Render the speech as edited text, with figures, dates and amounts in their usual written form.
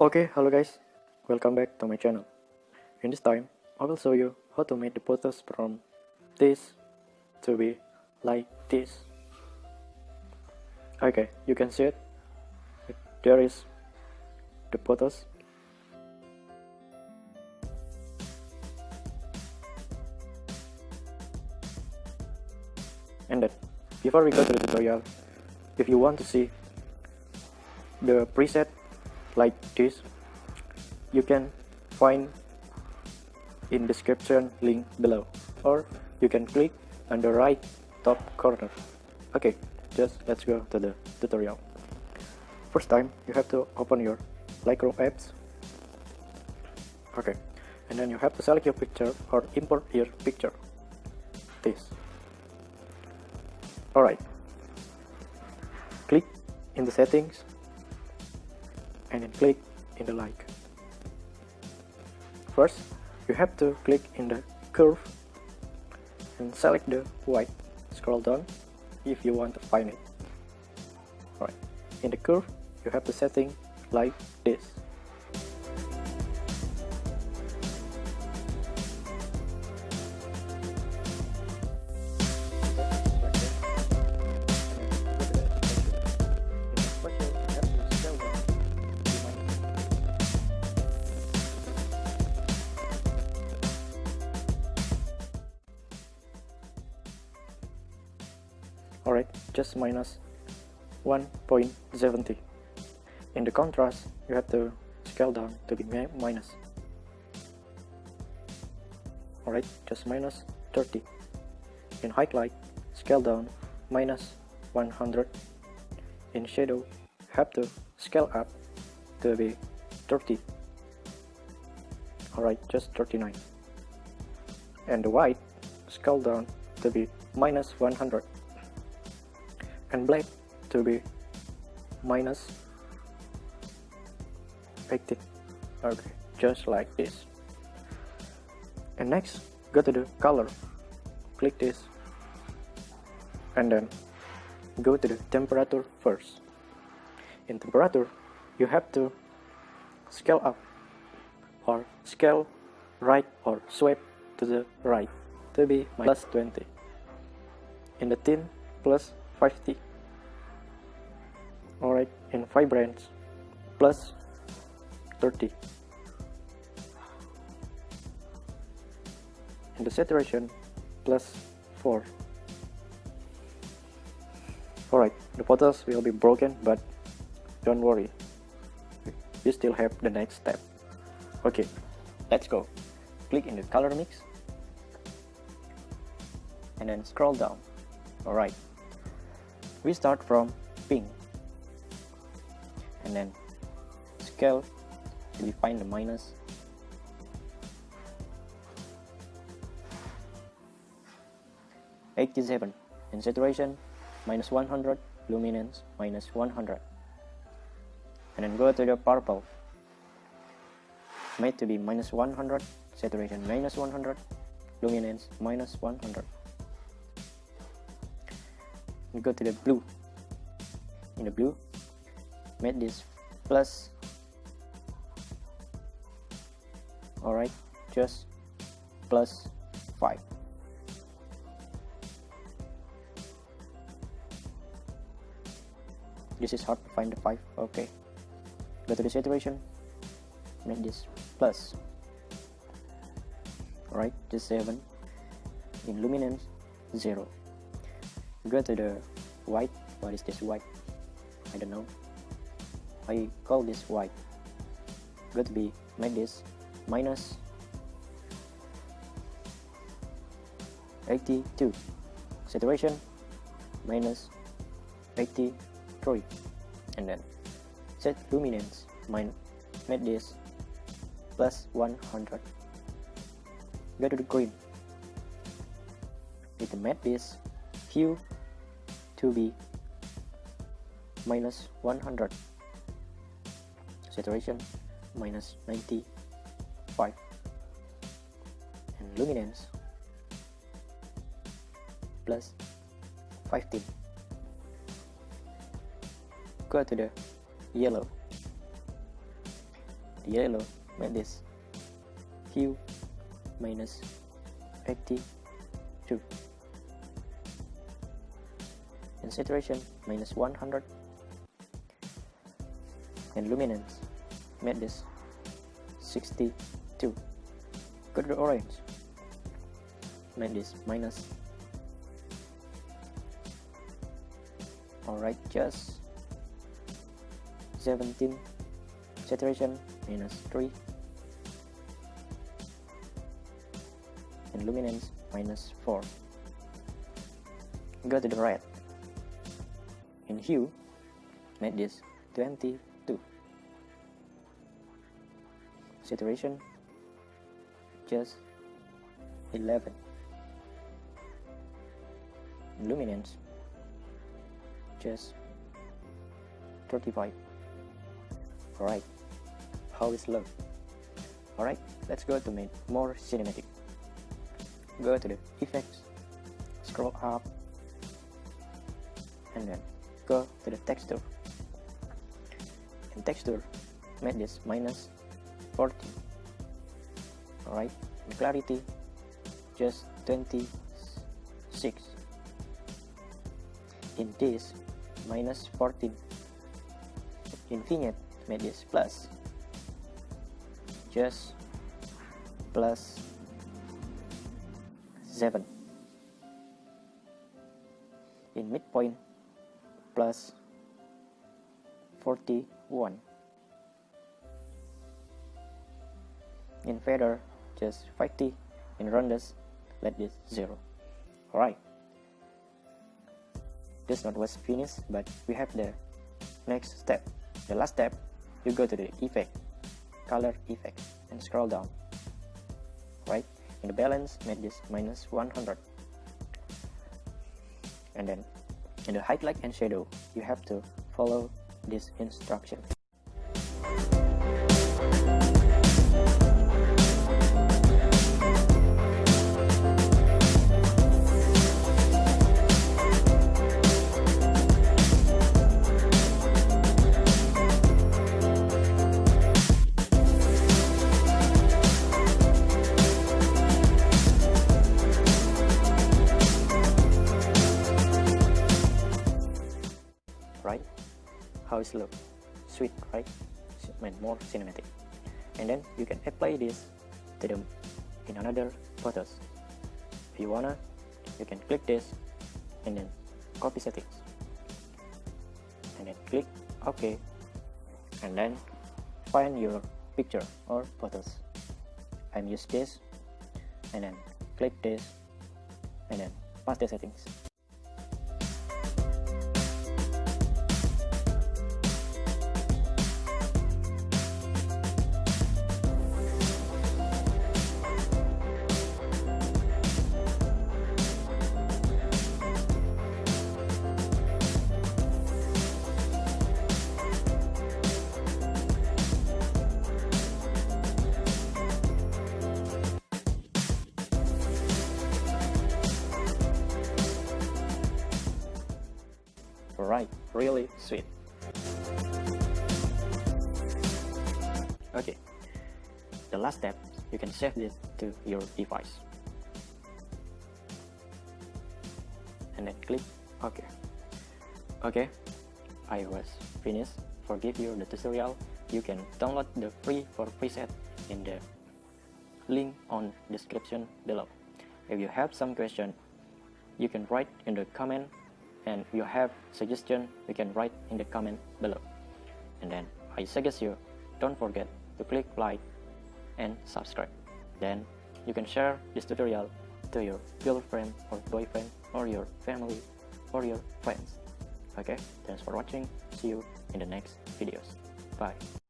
Okay, hello guys, welcome back to my channel. In this time, I will show you how to make the photos from this to be like this. Okay, you can see it. There is the photos. And then, before we go to the tutorial, if you want to see the preset like this, you can find in description link below, or you can click on the right top corner. Okay, just let's go to the tutorial. First time, you have to open your Lightroom apps. Okay, and then you have to select your picture or import your picture. This. Alright, click in the settings and then click in the like. First, you have to click in the curve and select the white. Scroll down if you want to find it. Alright, in the curve, you have the setting like this. Alright, just minus 1.70. In the contrast, you have to scale down to be minus. Alright, just minus 30. In highlight, scale down minus 100. In shadow, have to scale up to be 30. Alright, just 39. And the white, scale down to be minus 100. And black to be minus 80. Okay, just like this. And next, go to the color. Click this. And then go to the temperature first. In temperature, you have to scale up or scale right or swipe to the right to be plus 20. In the tint, plus 50. Alright, in vibrance, plus 30. In the saturation, plus 4. Alright, the photos will be broken, but don't worry, you still have the next step. Okay, let's go. Click in the color mix and then scroll down. Alright, we start from pink and then scale till we find the minus. -87 in saturation, minus 100, luminance, minus 100. And then go to the purple, made to be minus 100, saturation minus 100, luminance minus 100. And go to the blue. In the blue, make this plus. Alright, just plus 5. This is hard to find the 5. Okay, go to the saturation, make this plus. Alright, just 7. In luminance, 0. Go to the white. What is this white? I don't know. I call this white. Go to be make this minus 82. Saturation minus 83. And then set luminance, make this plus 100. Go to the green. We can make this hue to be minus 100. Saturation minus 95. And luminance plus 15. Go to the yellow. the yellow, make this hue minus 82, and saturation minus 100, and luminance, make this 62. Go to the orange, make this minus. Alright, just 17, saturation minus 3, and luminance minus 4. Go to the red, in hue, make this 22, saturation just 11, and luminance just 35. Alright, how is love? Alright, let's go to make more cinematic. Go to the effects, scroll up, and then go to the texture. In texture, make this minus 40. Alright, in clarity, just 26. In this, minus 14. In vignette, make this plus, just plus 7. In midpoint, plus 41. In feather, just 50. In rounders, let this 0. Alright, this not was finished, but we have the next step. The last step, you go to the effect, color effect, and scroll down. Right, in the balance, make this minus 100. And then in the highlight and shadow, you have to follow this instruction. Right? How it look? Sweet, right? More cinematic. And then you can apply this to them in another photos. If you wanna, you can click this and then copy settings. And then click OK. And then find your picture or photos. I'm use this and then click this and then paste the settings. Alright, really sweet. Okay, the last step, you can save this to your device. And then click OK. Okay, I was finished. Forgive you the tutorial. You can download the free for preset in the link on description below. If you have some question, you can write in the comment. And if you have suggestion, you can write in the comment below. And then I suggest you, don't forget to click like and subscribe. Then you can share this tutorial to your girlfriend or boyfriend or your family or your friends. Okay, thanks for watching. See you in the next videos. Bye.